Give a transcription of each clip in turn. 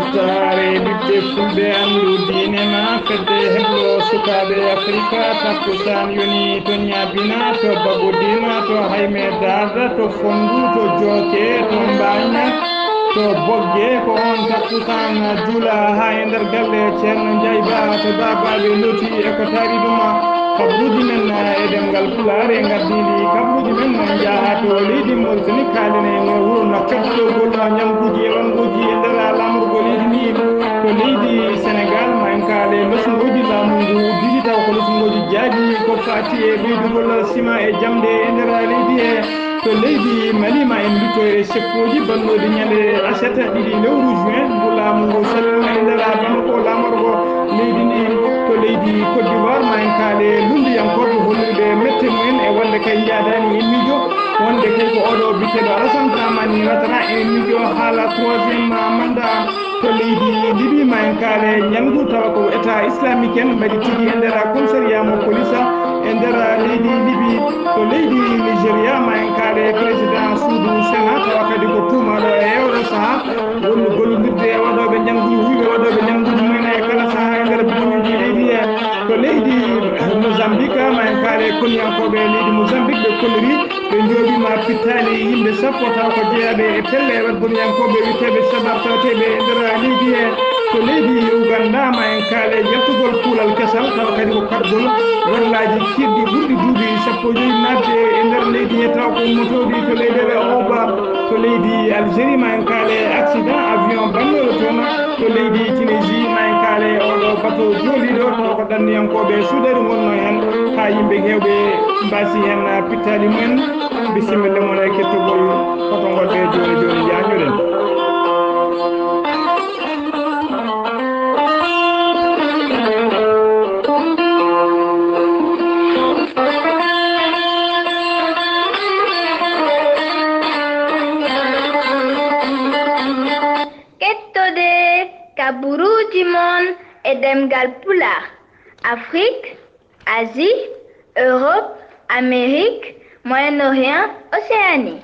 moftare ɓiɓɓe fulɓe anndu diine ma fedde heblo sukaɓe africa takkusan yoni to ñabina to bagodima to hayme darda to fondu to jooke to mbaña to bogge ko on takkusan juula ha e nder galle ceerno Ndiaye Ba to babaɓe loti e ko taari ɗuma kabruji men e demgal pulaar e gardidi kabruji men jaaha to leydi Mauritanie kaalene e wuro no kettogol ñamguji e wanguji e nder lamorgo leydi ndi to leydi Sénégal ma en kaale losnoji laamu ngu didi taw ko losnoji jaaɗi ko fati e ɓeydugol sima e jamde e nder leydi he to leydi Mali ma en dutto e seppoji bannode ñande asata ɗiɗi lewru juin ngu laamu ngu salmina e nder bamako lamorgo leydi ndi to leydi Côte d'Ivoire ma en kaale lundiyankoɓe hollude mette mumen e wonde kay jaadani en miijo wonde kay ko oɗo biteɗo Alassane Dramane Ouattara en miijo haala troisiéme mandat to leydi Libye ma en kaale ñalngu tawa ko état islamique en mbaɗi tigi e nder commissariat mo police e nder leydi Libye to leydi Nigéria ma en kaale président suudu sénat tawa kadi ko tuumaɗo e yewɗo saaha woni gollodirde e waɗoɓe ñalngu huyɓe waɗoɓe ñalnguji mumen e kala saaha e nder buñuji leydi he to leydi Mozambique ma en kaale koniyankoɓe leydi Mozambique ɓe kolliri ɓe jooɗima pittali yimɓe sappo taw ko jeeyaɓe e pelle wadboniyankoɓe witeɓe sabab tawateɓe e nder leydi he to leydi Uganda ma en kaale jaltugol kuulal kesal taw kadi ko kaɗgol wallaji kirɗi ɓurɗi duuɓi sappo joyi nadde e nder leydi he taw ko motoɗi to leydeɓe oba to leydi Algérie ma en kaale accident avion bannoɗo toon to leydi Tunisie ma en kaale oɗo bato jooliɗo taw ko ɗanniyankoɓe suudari gonno hen ha yimɓe hewɓe mbasi hen pittali mumen bisimilla moon e kettugol kotogol ɓe joni joni jañuɗen kaburuji mon e demgal pulaar Afrique, Asie, Europe, Amérique, Moyen-Orient, Océanie.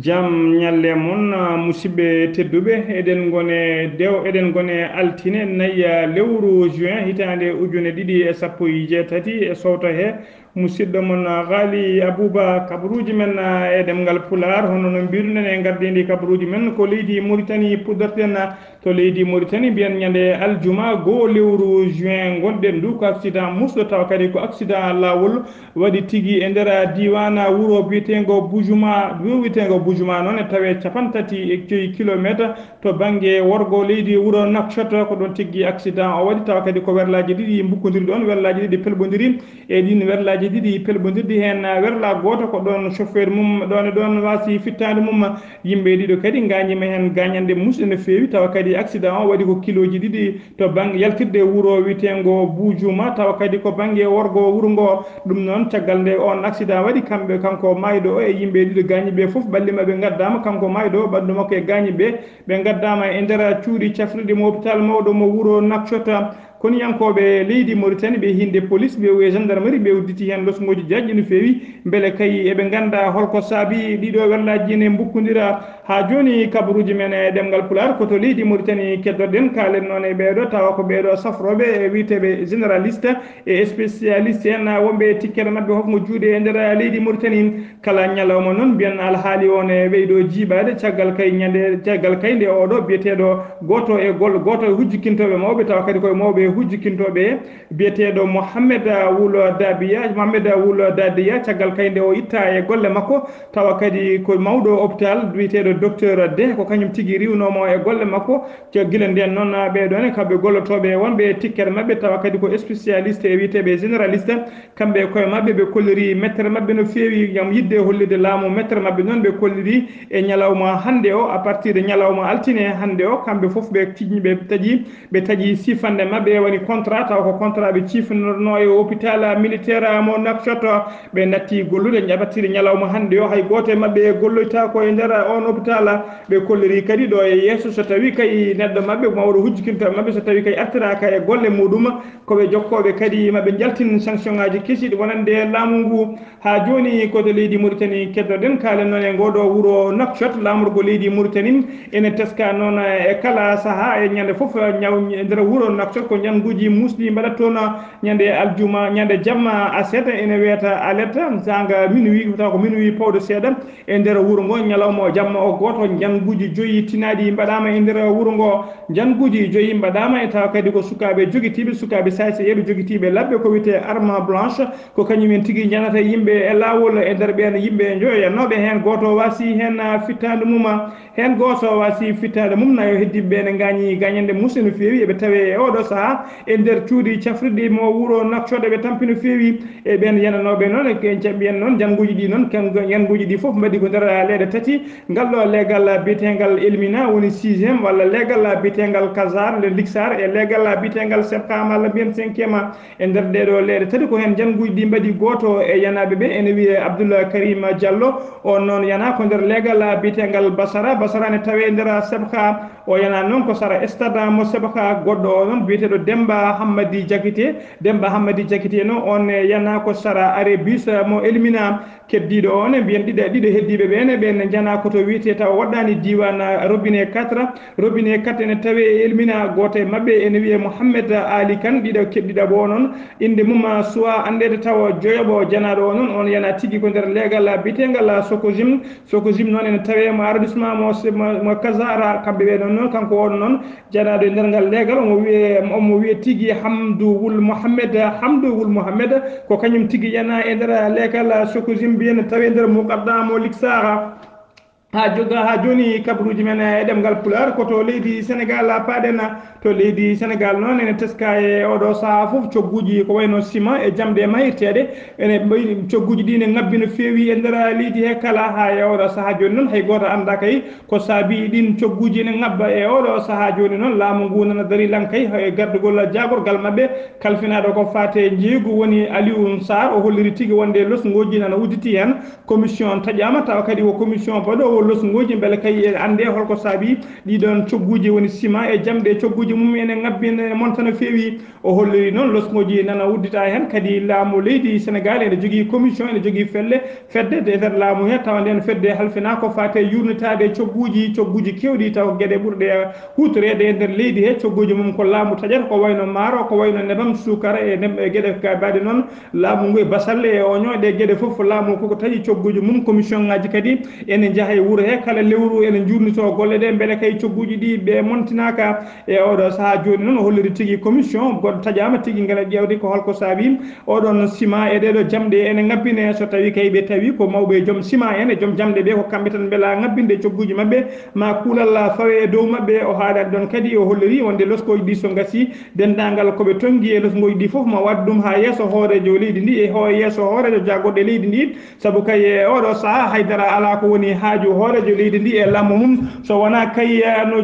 jam ñalle mon musidɓe tedduɓe eɗen gone altine nayya lewru juin hitande ujune ɗiɗi e sappo e jeetati e sowto he musidɗo mon Ghali Abouba kabaruji men e ɗemgal pulaar hono no mbiruɗen e gardidi kabaruji men ko leydi Mauritanie puɗɗorten to leydi Mauritanie mbiyen ñande aljuma goo lewru juin gonɗen ndu ko accident musɗo taw kadi ko accident lawol waɗi tigui e nder diwana wuuro biyetego Boujuma noon e tawe capantati e 5 kilométre to banggue worgo leydi wuuro Nouakchott ko ɗon tigui accident o waɗi tawa kadi ko werlaji ɗiɗi bukkodiri ɗon werlaji ɗiɗi pelbodiri e ɗin werlaji ɗiɗi pelbodirdi hen werla goto ko ɗon chauffeur mum ɗon wasi fittade mum yimɓe ɗiɗo kadi gañima hen gañande musɗe no fewi tawa kadi accident o waɗi ko kiloji ɗiɗi to banggue yaltirde wuuro witego Boujuma tawa kadi ko banggue worgo wuuro ngo ɗum noon caggal nde on accident waɗi kanko mayɗo o e yimɓe ɗiɗo gañiɓe foof ballima ɓe gaddama kanko mayɗo ɓandu makko e gañiɓe ɓe gaddama e nder cuuɗi cafriɗi mo hôpital mawɗo mo wuuro Nouakchott kono yankoɓe leydi Mauritanie ɓe hinde police ɓe e gendarmerie ɓe udditi hen losgoji jaƴƴi no fewi beele kay eɓe ganda holko saabi ɗiɗo werlaji ne bukkodira ha joni kabaruji men e ɗemgal pulaar koto leydi Mauritanie keddoɗen kalen noon e ɓeɗo tawa ko ɓeɗo safroɓe e witeɓe généraliste et spécialiste en wonɓe tikkere mabɓe hokmo juuɗe e nder leydi Mauritanie kala ñalawma noon mbiyen alhaali on e ɓeyɗo jiiɓade caggal kay nde oɗo biyeteɗo goto e hujjikintoɓe mawɓe tawa kadi koye mawɓe hujjikintoɓe biyeteɗo Mohamed Wulo Dadiya caggal kay nde o itta e golle makko tawa kadi ko mawɗo hôpital biyeteɗo docteur D ko kañum tigui riwnomo e golle makko guila nden noon ɓeɗone kamɓe gollotoɓe wonɓe tikkere mabɓe tawa kadi ko spécialiste e wiyeteɓe généraliste kamɓe koye mabɓe ɓe kolliri mettere mabɓe no fewi gam yidde hollide laamu mettere mabɓe noon ɓe kolliri e ñalawma hande o à partir de ñalawma altine hande o kamɓe foof ɓe taƴi sifande mabɓe woni contrat taw ko contrat ɓe cifnorno e hôpital militaire mo Nouakchott ɓe natti gollude ɓattiri ñalawma hande o hay goto e mabɓe golloyta ko e nder on hôpital ɓe kolliri kadi ɗo e yesso so tawi kay neɗɗo mabɓe mawɗo hujjikintoɓe mabɓe so tawi kay artiraka e golle muɗum koɓe jokkoɓe kadi maɓe jaltin sanction ngaji kesiɗi wonande laamu ngu ha joni koto leydi Mauritanie keddoɗen kalen noon e ngoɗo wuro Nouakchott lamorgo leydi Mauritanie ene teska noon e kala saaha e ñande foof ñaw nder wuro Nouakchott ko ñanguji musɗi mbaɗat toon ñande aljuma ñande jamma aset ene wiyata alerte sanga minuit taw ko minuit pawɗo seeɗa e nder wuro ngo ñalawma jamma o goto janguji joyi tinaɗi mbaɗama e nder wuro ngo janguji joyi mbaɗama e taw kadi ko sukaɓe joguitiɓe sukaɓe sayse eɓe joguitiɓe labɓe ko wiyete arme blanche ko kañumen tigui janata yimɓe e lawol e nder ɓen yimɓe joyanoɓe hen goto wasi hen fittade mum hen goto wasi fittade mum nayo heddiɓe ne gañi gañande musi no fewi eɓe tawe e oɗo saaha e nder cuuɗi cafriɗi mo wuro Nouakchott ɓe tampi no fewi e ɓen yananoɓe noon e jaɓɓiyen noon janguji ɗi noon yanguji ɗi foof mbaɗi ko nder leyɗe tati ngal ɗo leegal biyetegal Elmina woni 6e walla leegal biyetegal Kazar le Lixar e leegal biyetegal Sepkam walla mbiyen 5e e nder ɗeɗo leyɗe tati ko hen janguji ɗi mbaɗi goto e yanaɓe ɓe ene wiye Abdoul Karim Diallo on noon yana ko nder leegal biyetegal Basara ne tawe nder Sebka o yana noon ko sara stade mo Sebka goɗɗo o noon biyeteɗo Demba Hammadi Diakité noon on yana ko sara are bus mo Elmina keddiɗo on mbiyen ɗiɗo heddiɓe ɓene ɓen jana koto wiyete taw waɗɗani diwan robinet 4 ene tawe e Elmina goto e mabɓe ene wiye Mouhamed Ali Kane ɗiɗo keddiɗa bo noon inde mum suwa andede taw joyoɓo janaɗo o noon on yana tigui ko nder leegal biyetegal Socojim noon ene tawe mo arrondissement mo Kazara kamɓe ɓe noon kanko on noon janaɗo e nder ngal leegal omo wiye tigui Hamdou Wul Mohamed ko kañum tigui yana e nder leegal Socojim mbiyene tawe nder muqaddamo Lixara ha joni kabaruji men e ɗemgal Pulaar koto leydi Sénégal paaɗen to leydi Sénégal noon ene teska e oɗo saaha foof cogguji ko wayno ciment e jamɗe mayirteɗe ene ɓayɗi cogguji ɗi ne ngabbi no feewi e nder leydi he kala ha e oɗo saaha joni noon hay goto anda kay ko saabi ɗin cogguji ne ngabba e oɗo saaha joni noon laamu ngu nana dari lankay e gardugol jagorgal mabɓe kalfinaɗo ko fate jeeygu woni Aliou Sarr o holliri tigui wonde losgoji nana udditi hen commission taƴama tawa kadi ko commission baɗo losgoji beele kay ande holko saabi ɗiɗon cogguji woni ciment e jamɗe cogguji mum ene ngabbine monta no feewi o holliri noon losgoji nana uddita hen kadi laamu leydi Sénégal ene jogui commission ene jogui fedde de nder laamu he tawa nden fedde halfina ko fate yurnitade cogguji kewɗi taw gueɗe ɓurɗe hutorede e nder leydi he cogguji mum ko laamu taƴata ko wayno maaro ko wayno nebam sukara e gueɗe baɗe noon laamu ngu e basalle e oñoɗe gueɗe foof laamu koko taƴi cogguji mum commission ngaji kadi ene jaaha e wuuro he kala lewru ene jurnito golle ɗe beele kay cogguji ɗi ɓe montinaka e oɗo saaha joni noon o holliri tigui commission goɗɗo taƴama tigui ngala ƴewde ko holko saabi oɗon ciment e ɗeɗo jamɗe ene ngabbine so tawi kay ɓe tawi ko mawɓe joom ciment en e joom jamɗe ɓe ko kamɓe tan beela ngabbinde cogguji mabɓe ma kuulal fawe e dow mabɓe o haalani ɗon kadi o holliri wonde loskoji ɗi so gasi dendagal koɓe tonggui e losgoji ɗi foof ma wadde ɗum ha yesso hoorejo leydi ndi e yesso hoorejo jagorɗo leydi ndi saabu kay e oɗo saaha haydara ala ko woni haaju hoorejo leydi ndi e lammu mum so wona kay no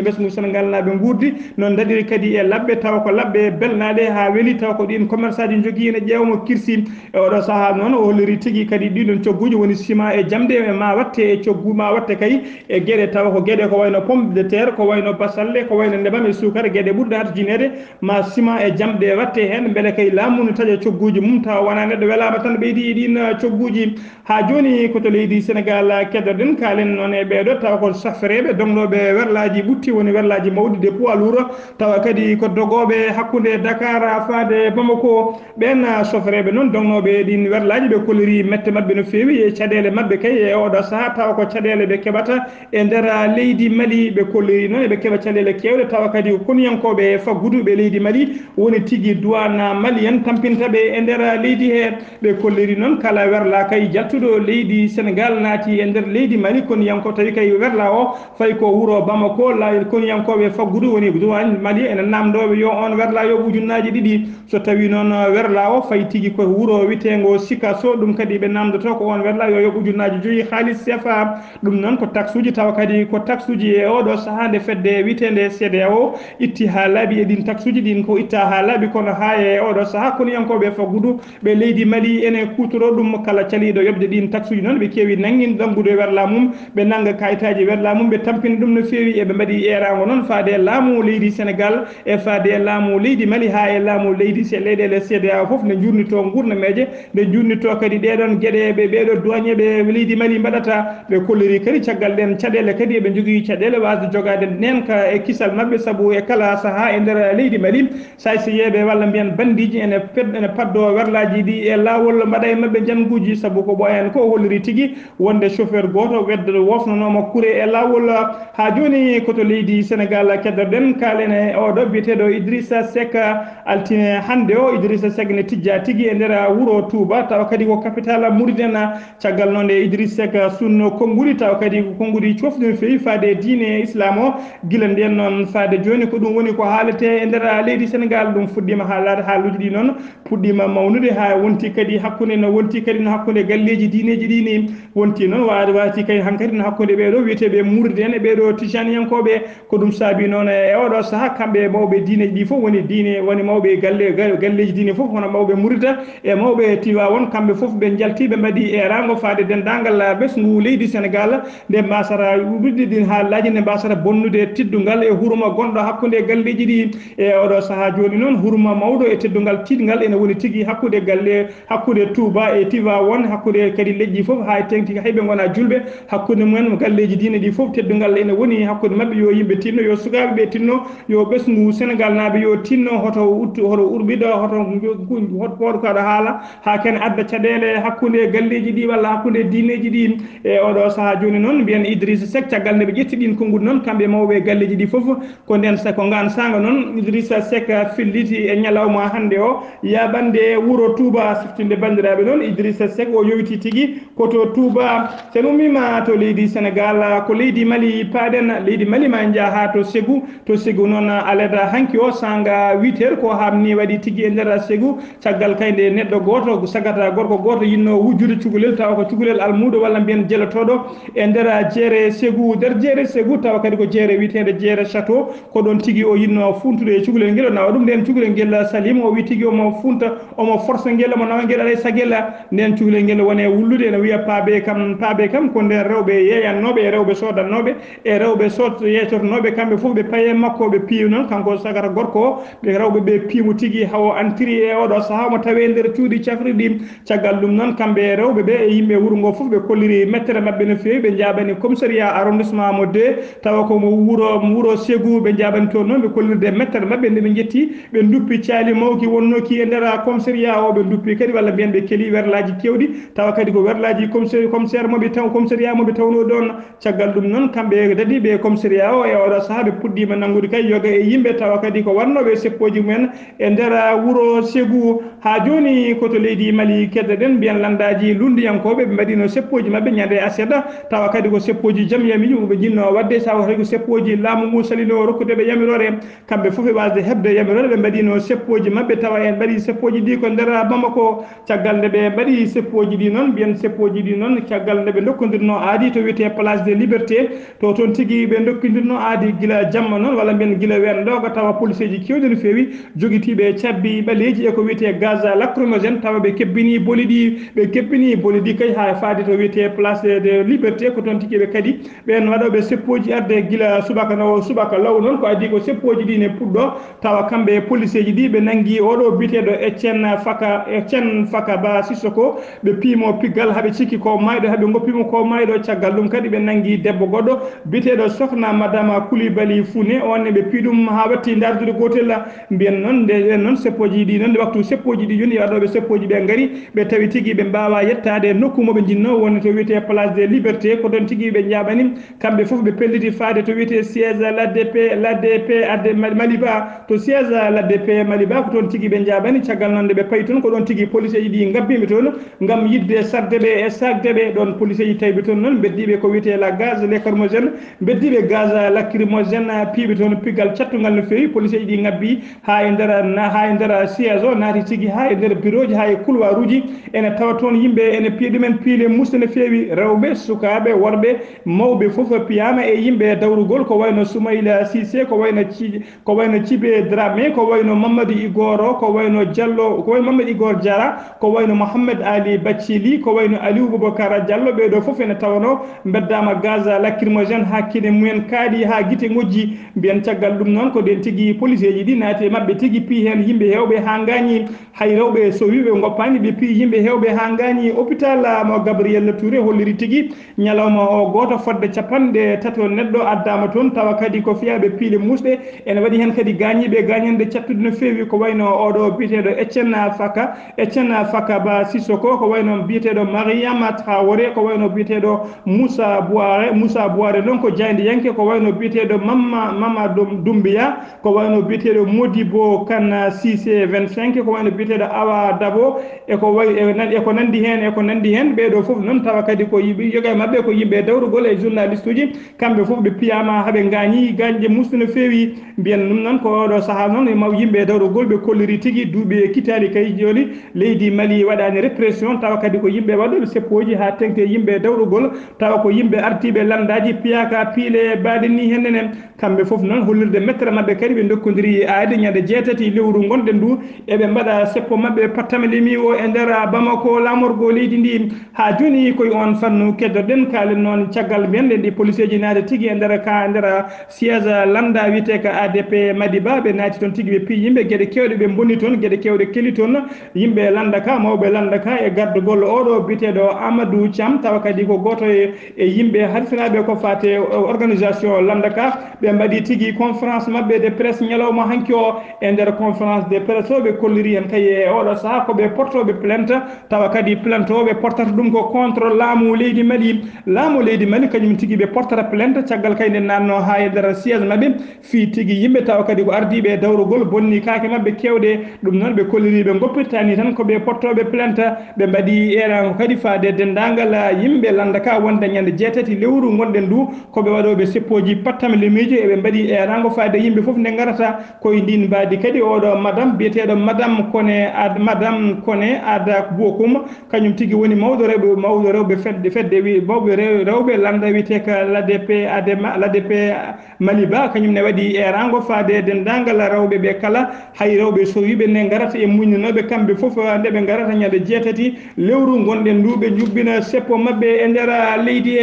ɓesgu Sénégal naɓe gurdi noon daɗiri kadi e labɓe taw ko labɓe belnaɗe ha weeli taw ko ɗin commerce aji jogui ene ƴewmo kirsi e oɗo saaha noon o holliri tigui kadi ɗiɗon cogguji woni ciment e jamɗe ma watte e coggu ma watte kay e gueɗe taw ko gueɗe ko wayno pomme de terre ko wayno basalle ko wayno nebam e sukara gueɗe ɓurɗe harjinede ma ciment e jamɗe watte hen beele kay laamu no taƴa cogguji mum taw wona neɗɗo welama tan ɓeydi ɗin cogguji ha joni koto leydi Sénégal keddoɗen kalen noon e ɓeɗo tawa ko safreɓe dongnoɓe werlaji ɓutti woni werlaji mawɗi de poids lourd tawa kadi ko dogoɓe hakkude Dakar faade Bamako ɓen sofreɓe noon dongnoɓe ɗin werlaji ɓe kolliri mette mabɓe no fewi e caɗele mabɓe kay e oɗo saaha tawa ko caɗele ɓe keɓata e nder leydi Mali ɓe kolliri noon eɓe keeɓa caɗele kewɗe tawa kadi koniyankoɓe fagguduɓe leydi Mali woni tigui douane malien tampintaɓe e nder leydi he ɓe kolliri noon kala werla kay jaltuɗo leydi Sénégal naati e nder leydi Mali koniyanko tawi kay werla o fayi ko wuro Bamako la koniyankoɓe faggudu woni douane Mali ene namdoɓe yo on werla yo ujunnaji ɗiɗi so tawi noon werla o fayi tigui ko wuro witego Sikasso ɗum kadi ɓe namdoto ko on werla yo ujunnaji 5 halis CFA ɗum noon ko taxe uji tawa kadi ko taxe uji e oɗo saaha nde fedde witende CEDEAO itti ha laaɓi e ɗin taxe uji ɗin ko itta ha laaɓi kono ha e oɗo saaha koniyankoɓe faggudu ɓe leydi Mali ene kutoro ɗum kala caliɗo yobde ɗin taxe uji noon ɓe keewi nanguin dangude wer laamum ɓe nanga kayitaji wer laamum ɓe tampina ɗum no feewi eɓe mbaɗi erago noon faade e laamu leydi Sénégal e faade e laamu leydi Mali ha e laamu leydi leyɗele CEDEAO foof ne jurnito gurnameje nde jurnito kadi ɗeɗon gueɗe ɓeɗo douanier ɓe leydi Mali mbaɗata ɓe kolliri kadi caggal ɗen caɗele kadi eɓe jogui caɗele wasde jogade nenka e kisal mabɓe saabu e kala saaha e nder leydi Mali say so yeeɓe walla mbiyan bandiji ene paddo werlaji ɗi e lawol mbaɗa e mabɓe janguji saabu ko ɓoyan ko holliri tigui wonde chauffeur goto wedde wofnanoma kuure e lawol ha joni koto leydi Sénégal keddoɗen kalen e oɗo biyeteɗo Idrissa Seck altine hande o Idrissa Seck ne tijja tigui e nder wuuro Touba tawa kadi ko capital Mauritanie caggal noon e Idrissa Seck sunno konnguli tawa kadi ko konnguli cofde no fewi faade diine islam o guila nden noon faade joni ko ɗum woni ko haalete e nder leydi Sénégal ɗum fuɗɗima haalade haaluji ɗi noon puɗɗima mawnude ha wonti kadi hakkude no wonti kadi no hakkude galleji diineji ɗi ni wonti noon wati kadi hankkadi no hakkude ɓeɗo wiyeteɓe Mauritien e ɓeɗo tijaniyankoɓe ko ɗum saabi noon e oɗo saaha kamɓe mawɓe diineji ɗi foof woni diine woni mawɓe galleji diine foof hono mawɓe Mourida e mawɓe Tivaouane kamɓe foof ɓe jalti ɓe mbaɗi e rango faade dendagal ɓesgu leydi Sénégal nde mbasata wudde ɗin haallaji nde mbasata bonnude teddugal e hurma gonɗo hakkude galleji ɗi e oɗo saaha joni noon hurma mawɗo e teddugal tidgal ene woni tigui hakkude galle hakkude Touba e Tivaouane hakkude kadi leƴƴi foof ha tengti hayɓe gona julɓe hakkude mumen galleji diine ɗi foof teddugal ene woni hakkude mabɓe yo yimɓe tinno yo sukaɓeɓe tinno yo ɓesgu Sénégal naaɓe yo tinno hoto urɓiɗo hoto poɗkaɗo haala ha ken adda caɗele hakkude galleji ɗi walla hakkude diineji ɗi e oɗo saaha joni noon mbiyen Idrissa Seck caggal nde ɓe ƴetti ɗin konngudi noon kamɓe mawɓe galleji ɗi foof ko nden ko ngan sanga noon Idrissa Seck filliti e ñalawma hande o yaɓande wuuro Touba siftinde bandiraɓe noon Idrissa Seck o yowiti tigui koto Touba sen ummima to leydi Sénégal ko leydi Mali paaɗen leydi Mali ma jaaha to Ségou noon aleda hanki o sanga 8h ko hamni waɗi tigui e nder Ségou caggal kayde neɗɗo goto sagata gorko goto yinno wujjude cukalel tawa ko cukalel almudo walla mbiyen jelotoɗo e nder jeere Ségou nder jeere Ségou tawa kadi ko jeere witede jeere château ko ɗon tigui o yinno funtude e cukalel ngel o nawa ɗum nden cukalel ngel Salim o wi tigui omo funta omo force ngel omo nawa ngel alay saguel nden cukalel ngel wone wullude ene wiya paabe kam ko nder rewɓe yeeyannoɓe e rewɓe sodannoɓe e rewɓe yeetornoɓe kamɓe foof ɓe paye makko ɓe piiw noon kanko sagata gorko o ɓe rewɓe ɓe piimu tigui hawo antiri e oɗo saaha mo tawe nder cuuɗi cafri ɗi caggal ɗum noon kamɓe rewɓe ɓe e yimɓe wuuro ngo foof ɓe kolliri mettere mabɓe no fewi ɓe jaɓani commissariat arrondissement mo 2 tawa komo wuuro Ségou ɓe jaɓani toon noon ɓe kollirde mettere mabɓe nde ɓe jetti ɓe duppi caali mawki wonnoki e nder commissariat o ɓe duppi kadi walla mbiyen ɓe keeli werlaji kewɗi tawa kadi ko werlaji commissaire moɓe taw commissariat moɓe tawno ɗon caggal ɗum noon kamɓe dadi ɓe commissariat o e oɗo saaha ɓe puɗɗima nanngude kadi yoga e yimɓe tawa kadi ko wannoɓe seppoji mumen e nder wuuro Ségou ha joni koto leydi Mali keddoɗen mbiyen landaji lundiyankoɓe ɓe mbaɗino seppoji mabɓe ñande aseɗa tawa kadi ko seppoji jaam yamiji ɓe jinno wadde tawa kadi ko seppoji laamu ngu salino rokkudeɓe yamirore kamɓe foof e wasde hebde yamirore ɓe mbaɗino seppoji mabɓe tawa en mbaɗi seppoji ɗi ko nder Bamako caggal nde ɓe mbaɗi seppoji ɗi noon mbiyen seppoji ɗi noon caggal nde ɓe dokkodirno aadi to wiyete place des libertés to toon tigui ɓe dokkodirno aadi guila jamma noon walla mbiyen guila wenɗoga tawa police ji kewɗi no fewi joguitiɓe cabbi ɓaleji eko wiyete gaz lacrymogène tawa ɓe kebbini boli ɗi kadi ha faade to wiyete place de liberté ko toon tigui ɓe kadi ɓen waɗoɓe seppoji arde guila subaka law noon ko adi ko seppoji ɗi ne puɗɗo tawa kamɓe police ji ɗi ɓe nanggui oɗo biteɗo Etienne Faka Ba Sissoko ɓe piimo piggal haaɓe cikki ko mayɗo haaɓe goppimo ko mayɗo caggal ɗum kadi ɓe nanggui debbo goɗɗo biteɗo Sokhna Madame Coulibaly Founé onne ɓe piiɗum ha watti dardude gotel mbiyen noon nde noon seppoji ɗi noon nde waktu seppoji ɗi joni waɗoɓe seppoji ɓe gaari ɓe tawi tigui ɓe mbawa yettade nokku moɓe jinno woni to wiyete place des libertés ko ɗon tigui ɓe jaɓani kamɓe foof ɓe pelliti faade to wiyete siège l'ADP adde Maliba to siège l'ADP Maliba ko toon tigui ɓe jaɓani caggal noon nde ɓe payi toon ko ɗon tigui police ji ɗi gabbimi toon gam yidde sardeɓe e sagdeɓe ɗon police ji tawi toon noon beddiɓe ko wiyete la gaz lacrymogène beddiɓe gaz lacrymogène piiɓe toon piggal cattugal no fewi police ji ɗi gabbi ha e nder siège o naati tigui ji ha e nder bureau ji ha e couloir uji ene tawa toon yimɓe ene piya ɗumen piile musta no feewi rewɓe sukaɓe worɓe mawɓe fof piyama e yimɓe dawrugol ko wayno Soumaïla Cissé ko wayno Thibé Dramé ko wayno Mamadou Igor ko wayno Diallo ko wayno Mamadou Igor Diarra ko wayno Mouhamed Ali Bathily ko wayno Aliou Boubacara Diallo ɓeɗo fof ene tawano beddama gaz lacrymogène hakkille mumen kaaɗi ha guite gojji mbiyen caggal ɗum noon ko den tigui police ji ɗi naati mabɓe tigui pi hen yimɓe hewɓe ha gañi hay rewɓe so wiɓe goppani ɓe pi yimɓe hewɓe ha gañi hôpital mo Gabriel Touré holliri tigui ñalawma o goto fodde capanɗe tati o neɗɗo addama toon tawa kadi ko fiyaɓe piile musɗe ene waɗi hen kadi gañiɓe gañande cattude no feewi ko wayno oɗo biyeteɗo Etienne Faka Ba Sissoko ko wayno biyeteɗo Mariama Traoré ko wayno biyeteɗo Moussa Boiré noon ko jayde yanke ko wayno biyeteɗo Mama Doumbia ko wayno biyeteɗo Modibo Kane Cissé 25 ko wayno biyeteɗo Awa Dabo eko nandi hen ɓeɗo foof noon tawa kadi ko yoga mabɓe ko yimɓe dawrugol e journaliste uji kamɓe foof ɓe piyama haaɓe gañde musti no feewi mbiyen ɗum noon ko oɗo saaha noon yimɓe dawrugol ɓe kolliri tigui duuɓi kitali kay joni leydi Mali waɗani répression tawa kadi ko yimɓe waɗoɓe seppoji ha tengte yimɓe dawrugol tawa ko yimɓe artiɓe landaji piyaka piile baɗe ni hennene kamɓe foof noon hollirde mettere mabɓe kadi ɓe dokkodiri aade ñande 6 lewru gonɗen ndu eɓe mbaɗa seppo mabɓe pattama lemi o e nder Bamako lamorgo leydi ndi ha joni koye on fannu keddoɗen kalen noon caggal mbiyen ɗi police ji naade tigui e nder siège lambda wiyete ko ADP Madiba ɓe naati toon tigui ɓe pi yimɓe gueɗe kewɗe ɓe bonni toon gueɗe kewɗe keli toon yimɓe landaka mawɓe landaka e gardugol oɗo biteɗo Amadou Thiam tawa kadi ko goto e yimɓe harfinaɓe ko fate organisation landaka ɓe mbaɗi tigui conférence mabɓe de presse ñalawma hanki o e nder conférence de presse o ɓe kolliri hen kay e oɗo saaha koɓe portoɓe plainte tawa kadi plainte o ɓe portata ɗum ko contre laamu leydi Mali kañum tigui ɓe portata plainte caggal kay nde nanno ha e nder siège mabɓe fi tigui yimɓe tawa kadi ko ardiɓe dawrugol bonni kaake mabɓe kewɗe ɗum noon ɓe kolliri ɓe goppirtani tan koɓe portoɓe plainte ɓe mbaɗi eran kadi faade dendagal yimɓe landaka wonde ñande 6 lewru gonɗen ndu koɓe waɗoɓe seppoji pattama lemiji eɓe mbaɗi erango faade yimɓe foof nde garata koye ndin mbadi kadi oɗo madame biyeteɗo madame Kone Ada Bokum kañum tigui woni mawɗo rewɓe fedde mawɓe rewɓe landa wiyete ko l'ADP Maliba kañum ne waɗi erango faade dendagal rewɓe ɓe kala hay rewɓe so wiɓe ne garata e muñnoɓe kamɓe foof nde ɓe garata ñande 6 lewru gonɗen ndu ɓe jubbina seppo mabɓe e nder leydi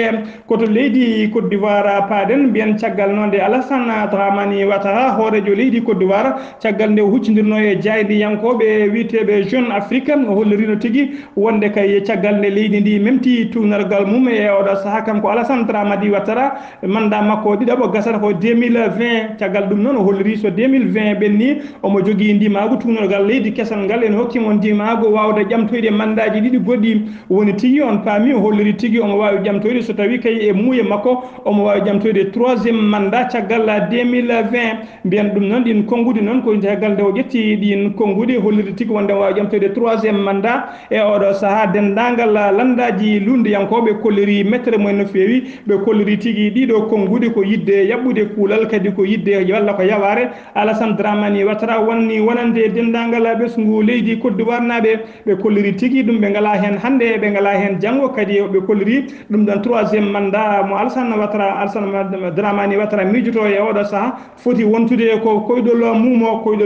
koto leydi Côte d'Ivoire paaden mbiyen caggal noon de Alassane Dramani Ouattara hoorejo leydi Côte d'Ivoire caggal nde huccidirno e jaydi yankoɓe wiyeteɓe Jeune Afrique o hollirino tigui wonde kay caggal nde leydi ndi memti tugnargal mum e oɗo saaha kam ko Alassane Dramani Ouattara mandat makko ɗiɗaɓo gasata ko 2020 caggal ɗum noon o holliri so 2020 ɓenni omo jogui ndimago tugnargal leydi kesal ngal en hokkimo ndimago wawde ƴamtoyde mandaji ɗiɗi goɗɗi woni tigui on paami o holliri tigui omo wawi ƴamtoyde so tawi kay e muuye makko omo wawi ƴamtoyde 3e mandat caggal 2020 mbiyen ɗum noon ɗin konngudi noon ko caggal nde o ƴetti ɗin konngudi holliri tigui wonde wawi ƴamtoyde 3e mandat e oɗo saaha dendagal landaji lundiyankoɓe kolliri mettere mumen no fewi ɓe kolliri tigui ɗiɗo konngudi ko yidde yaɓɓude kuulal kadi ko yidde walla ko yaware Alassane Dramani Ouattara wonni wonande dendagal ɓesgu leydi Côte d'Ivoire naɓe ɓe kolliri tigui ɗum ɓe ngala hen hande ɓe ngala hen janggo kadi ɓe kolliri ɗum ɗon 3e mandat mo Alassane Dramani Ouattara miijoto e oɗo saaha foti wontude ko koyɗol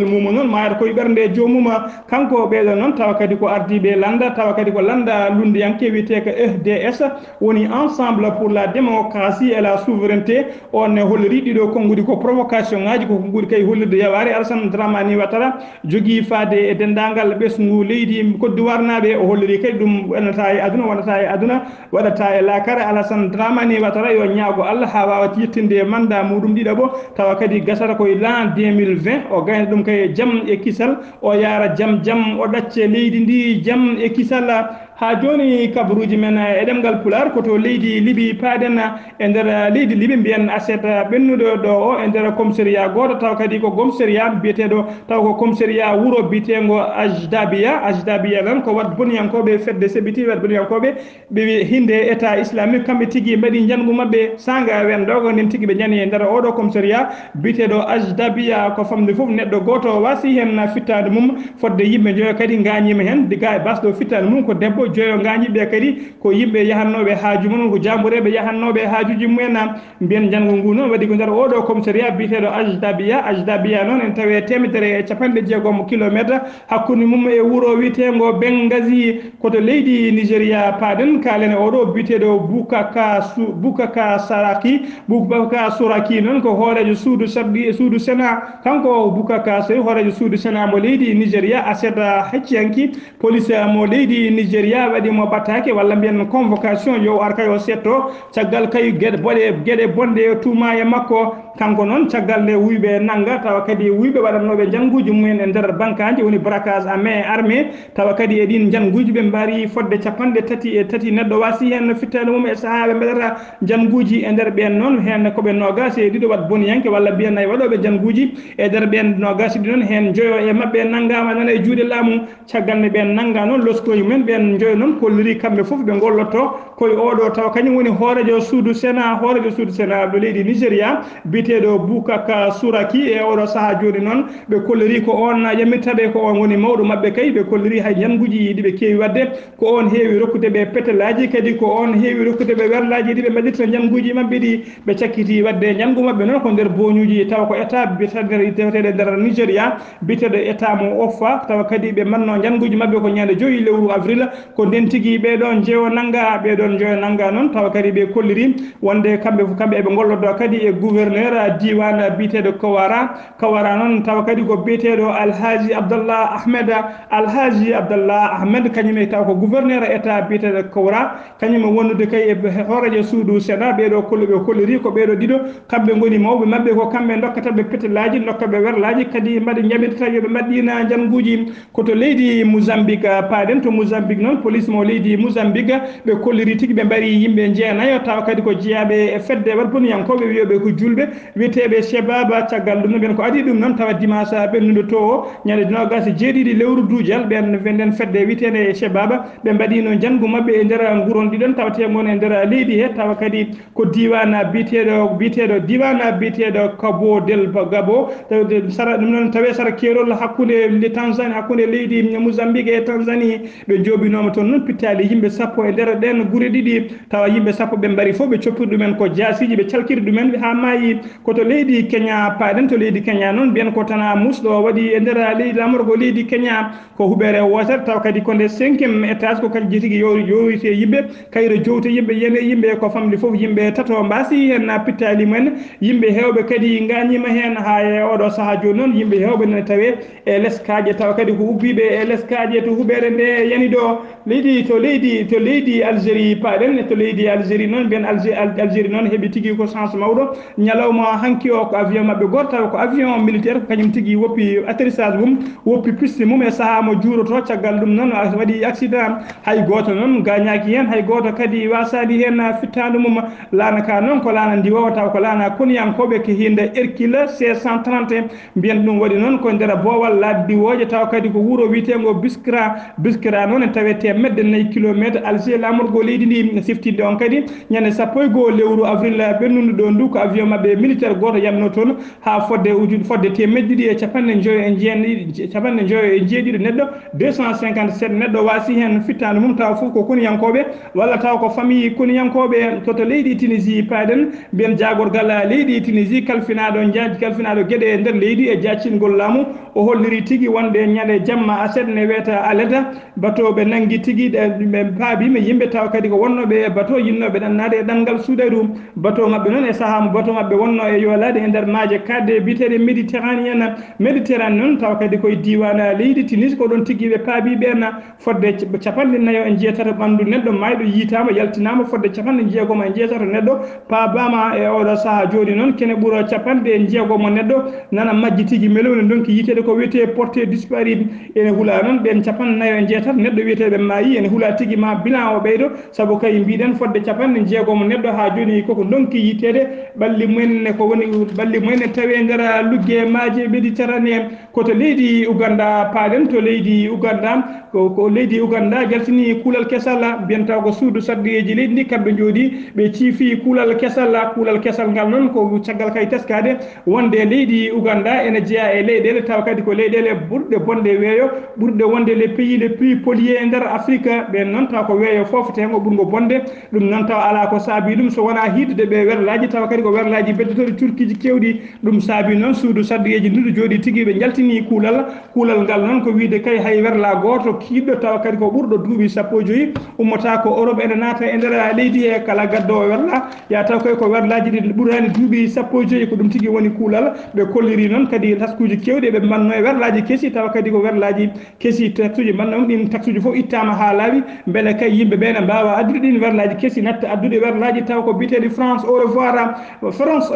mumo noon ma koye ɓernde jomuma kanko ɓeɗo noon tawa kadi ko ardiɓe landa tawa kadi ko landa lundiyanke wiyete ko FDS woni ensemble pour la démocratie et la souveraineté on holliri ɗiɗo konngudi ko provocation ngaji ko konngudi kay hollirde yaware Alassane Dramani Ouattara jogui faade e dendagal ɓesgu leydi Côte d'Ivoire naɓe o holliri kadi ɗum wonata e aduna waɗata e lakara Alassane Dramani Ouattara yo ñaago Allah ha wawa yettinde mandat muɗum ɗiɗaɓo tawa kadi gasata koye l'an 2020 o gayna ɗum kay jaam e kisal o yaara jaam o ɗacce leydi ndi jaam e kisal ha joni kabaruji men e ɗemgal pular koto leydi libi paaden e nder leydi libi mbiyen aset ɓennuɗo ɗo o e nder commissariat goto taw kadi ko commissariat biyeteɗo taw ko commissariat wuuro biyetego ajdabiya noon ko wat boniyankoɓe fedde sebiti wat boniyankoɓe ɓe hinde état islamique kamɓe tigui mbaɗi janggu mabɓe sanga wen ɗo ko nden tigui ɓe jani e nder oɗo commissariat biyeteɗo ajdabiya ko famde foof neɗɗo goto wasi hen fittade mum fodde yimɓe joyo kadi gañima hen diga e basɗo fittade mum ko debbo joyo gañiɓe kadi ko yimɓe yahannoɓe haaju mum ko jambureɓe yahannoɓe haajuji mumen mbiyen janggo ngu noon waɗi ko nder oɗo commissariat biyeteɗo ajdabiya noon en tawi temedere e capanɗe jeegom kilométre hakkude mum e wuuro witego Benghazi koto leydi Nigéria paaden kalen oɗo biyeteɗo Bukaka Suraki noon ko hoorejo suudu Sénat kanko Bukaka Saraki hoorejo suudu Sénat mo leydi Nigéria aseda hecciyanki police mo leydi Nigéria waɗimo battake walla mbiyen convocation yo ar kay o setto caggal kay gueɗe bonde tuma e makko kanko noon caggal nde wuyɓe nanga tawa kadi wuyɓe waɗannoɓe jangguji mumen e nder bankaji woni braquage à main armé tawa kadi e ɗin jangguji ɓe mbari fodde capanɗe tati neɗɗo wasi hen fittade mum e saaha ɓe mbaɗata jangguji e nder ɓen noon hen koɓe nogas e ɗiɗo wat boniyanke walla mbiyannayi waɗoɓe jangguji e nder ɓen nogas ɗi noon hen joyo e mabɓe nanggama nana e juuɗe laamu caggal nde ɓen nangga noon loskoji mumen ɓen joyo noon kolliri kamɓe foof ɓe gollotto koye oɗo tawa kañum woni hoorejo suudu Sénat ɗo leydi Nigéria biyeteɗo Bukaka Suraki e oɗo saaha joni noon ɓe kolliri ko on yamirtaɓe ko on woni mawɗo mabɓe kay ɓe kolliri hay janguji ɗi ɓe keewi wadde ko on heewi rokkude ɓe petelaji kadi ko on heewi rokkude ɓe werlaji ɗi ɓe mbaɗirta janguji mabɓe ɗi ɓe cakkiti wadde jangu mabɓe noon ko nder boñuji tawa ko état biyeteɗe nder Nigéria biyeteɗo état mo offa tawa kadi ɓe manno janguji mabɓe ko ñande 2 lewru avril ko nden tigui ɓeɗon jeewo nangga ɓeɗon joyo nangga noon tawa kadi ɓe kolliri wonde kamɓe eɓe gollodo kadi e gouverneur diwan biyeteɗo Kawara noon tawa kadi ko biyeteɗo Alhaji Abdallah Ahmed kañum taw ko gouverneur état biyeteɗo Kawara kañum wonnude kay e hoorejo suudu Sénat ɓeɗo kolliri ko ɓeɗo ɗiɗo kamɓe goni mawɓe mabɓe ko kamɓe dokkataɓe petelaji dokkaɓe werlaji kadi mbaɗi jaɓirta yoɓe mbaɗɗina janguji koto leydi Mozambique paaden to Mozambique noon police mo leydi Mozambique ɓe kolliri tigui ɓe mbari yimɓe jeenayo tawa kadi ko jeeyaɓe e fedde wat boniyankoɓe wiyoɓe ko julɓe wiyeteɓe Chebaba caggal ɗum ɓen ko adi ɗum noon tawa dimanche ɓennude to o ñande 27 lewru duujal ɓen nden fedde witede Chebaba ɓe mbaɗino janggu mabɓe e nder guuron ɗiɗon tawategon e nder leydi he tawa kadi ko diwan biyeteɗo Cabo Delgado ɗum noon tawi sara kerol hakkude Tanzanie hakkude leydi Mozambique e Tanzanie ɓe jooɓinoma toon noon pittali yimɓe 10 e nder ɗen guure ɗiɗi tawa yimɓe 10 ɓe mbari fof ɓe coppiri ɗumen ko jasiji ɓe calkiri ɗumen ha maayi koto leydi Kenya paaden to leydi Kenya noon mbiyen ko tana musɗo waɗi e nder leydi lamorgo leydi Kenya ko huɓere wotere tawa kadi ko nde 5e étage ko kadi jetigui yowite yimɓe kayre jowte yimɓe yene yimɓe ko famde foof yimɓe tato mbasi hen pittali mumen yimɓe hewɓe kadi gañima hen ha e oɗo saaha joni noon yimɓe hewɓe nene tawe e leskaje tawa kadi ko ubbiɓe e leskaje to huɓere nde yani ɗo to leydi Algérie paaden to leydi Algérie noon mbiyen Algérie noon heeɓi tigui ko chance mawɗo ñalawma hanki o ko avion mabɓe goto tawa ko avion militaire ko kañum tigui woppi atterrissage mum woppi piste mum e saaha mo juuroto caggal ɗum noon waɗi accident hay goto noon gañaki hen hay goto kadi wasadi hen fittadu mum laana ka noon ko laana ndi wawa taw ko laana koniyankoɓe ko hinde Hercule 630 mbiyen ɗum waɗi noon ko nder boowal laddi diwoje taw kadi ko wuuro witego Biskra noon en tawete medde 4 kilométre Alger lamorgo leydi ndi siftinde on kadi ñande 11 lewru avril ɓennude ɗo ndu ko avion mabɓe militaire goto yamno toon ha fodde temedde ɗiɗi e capanɗe joyo e jeeɗiɗo neɗɗo 257 neɗɗo wasi hen fittande mum taw foof ko koniyankoɓe walla taw ko famille koniyankoɓe toto leydi Tunisie paaden mbiyen jagorgal leydi Tunisie kalfinaɗo gueɗe e nder leydi e jaccingol laamu o holliri tigui wonde ñande jamma aset ne wiyata aleda bateau ɓe nangui tigui ɓe paabima yimɓe taw kadi ko wonnoɓe bateau yinnoɓe ɗannade e ɗanngal suuɗayru bateau mabɓe noon e saaha mo bateau mabɓe wonno e yolade e nder maaje kadde biteɗe méditerranée noon taw kadi koye diwan leydi Tunis ko ɗon tigui ɓe paabi ɓen fodde 49 ɓandu neɗɗo mayɗo yitama yaltinama fodde 60 neɗɗo paabama e oɗo saaha joni noon kene ɓuuro 60 neɗɗo nana majji tigui melowni donki yitede ko wiyete porté disparu ene hula noon ɓen 49 neɗɗo wiyeteɓe maayi ene hula tigui ma bilan o ɓeydo saabu kay mbiɗen fodde 96 neɗɗo ha joni koko donki yittede ɓalli mumen ko woni ɓalli mumen tawi nder lugge maaje méditerranéen koto leydi Uganda paaɗen to leydi Uganda ko leydi Uganda jaltini kuulal kesal biyanta ko suudu sarɗiyeji leydi ndi kamɓe jooɗi ɓe ciifi kuulal kesal ngal noon ko caggal kay teskade wonde leydi Uganda ene jeeya e leyɗele tawa kadi ko leyɗele ɓurɗe bonde weeyo ɓurɗe wonde les pays les plus pollués nder Afrique ɓen noon taw ko weeyo foftengo ɓurgo bonde ɗum noon taw ala ko saabi ɗum so wona hidde ɓe werlaji tawa kadi ko werlaji beddotoɗi curkiji kewɗi ɗum saabi noon suudu sarɗiyeji nduɗo jooɗi tigui ɓe jaltini kuulal ngal noon ko wiide kay hay werla goto kiɗɗo tawa kadi ko ɓurɗo duuɓi sappo e joyyi ummata ko Europe ene naata e nder leydi e kala gaddowo werla ya taw kay ko werlaji ɗi ɓuurani duuɓi sappo e joyyi ko ɗum tigui woni kuulal ɓe kolliri noon kadi taskuji kewɗi ɓe mbanno e werlaji keesi tawa kadi ko werlaji keesi taxuji mbanno ɗin taxuji fof ittama ha laawi beele kay yimɓe ɓe ne mbawa addude ɗin werlaji keesi natta addude werlaji taw ko biteɗi France au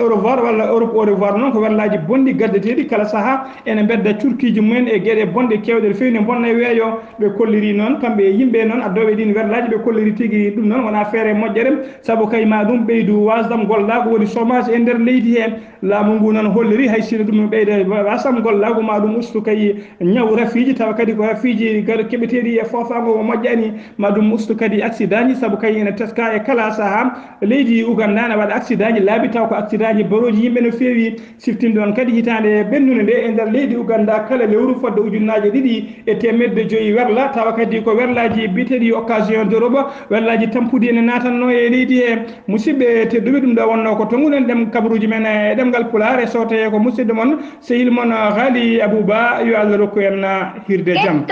revoir walla Europe au revoir noon ko werlaji bonɗi gaddeteɗi kala saaha ene bedda curkiji mumen e gueɗe bonɗe kewɗe no fewi ne bonna e weeyo ɓe kolliri noon kamɓe yimɓe noon addoɓe ɗin werlaji ɓe kolliri tigui ɗum noon wona feere moƴƴere saabu kay ma ɗum ɓeydu wasdam gollago woni chômage e nder leydi he laamu ngu noon holliri hay sino ɗum ɓeyde wasdam gollago ma ɗum ustu kay ñaw rafiji tawa kadi ko rafiji keɓeteɗi e fofago ko moƴƴani ma ɗum ustu kadi accident ji saabu kay ene teska e kala saaha leydi Uganda ne waɗa accident ji laabi taw ko accident ji baroji yimɓe no fewi siftinde ɗon kadi hitande ɓennude nde e nder leydi Uganda kala lewru fodde ujunnaje 2,5 werla tawa kadi ko werlaji biteɗi occasion d'Europe werlaji tampude ene natanno e leydi he musidɓe tedduɓe ɗum ɗo wonno ko tonguɗen ɗem kabaruji men e ɗemgal Pulaar e sowte ko musidɗo moon sehil moon Haali Abouba yo Allah rokku en hirde jaam.